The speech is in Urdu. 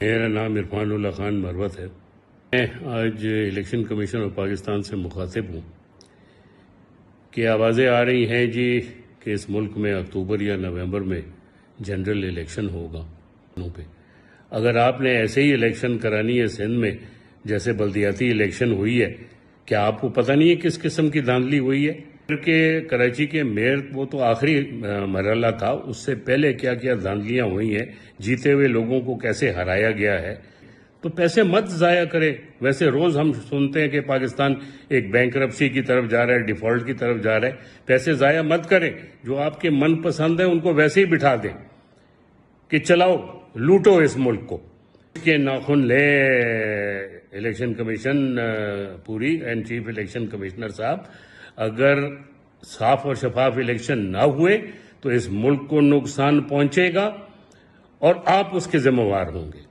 میرا نام عرفان اللہ خان مروت ہے۔ میں آج الیکشن کمیشن آف پاکستان سے مخاطب ہوں کہ آوازیں آ رہی ہیں کہ اس ملک میں اکتوبر یا نومبر میں جنرل الیکشن ہوگا۔ اگر آپ نے ایسے ہی الیکشن کرانی ہے سندھ میں جیسے بلدیاتی الیکشن ہوئی ہے، کیا آپ کو پتہ نہیں ہے کس قسم کی دھاندلی ہوئی ہے؟ کہ کراچی کے میئر وہ تو آخری مرحلہ تھا، اس سے پہلے کیا کیا دھاندلیاں ہوئی ہیں، جیتے ہوئے لوگوں کو کیسے ہرایا گیا ہے۔ تو پیسے مت ضائع کرے۔ ویسے روز ہم سنتے ہیں کہ پاکستان ایک بینکرپسی کی طرف جا رہا ہے، ڈیفالٹ کی طرف جا رہا ہے۔ پیسے ضائع مت کریں، جو آپ کے من پسند ہیں ان کو ویسے ہی بٹھا دیں کہ چلاؤ لوٹو اس ملک کو۔ اس کے ناخن لے الیکشن کمیشن پوری اینڈ چیف الیکشن کمشنر صاحب، اگر صاف اور شفاف الیکشن نہ ہوئے تو اس ملک کو نقصان پہنچے گا اور آپ اس کے ذمہ وار ہوں گے۔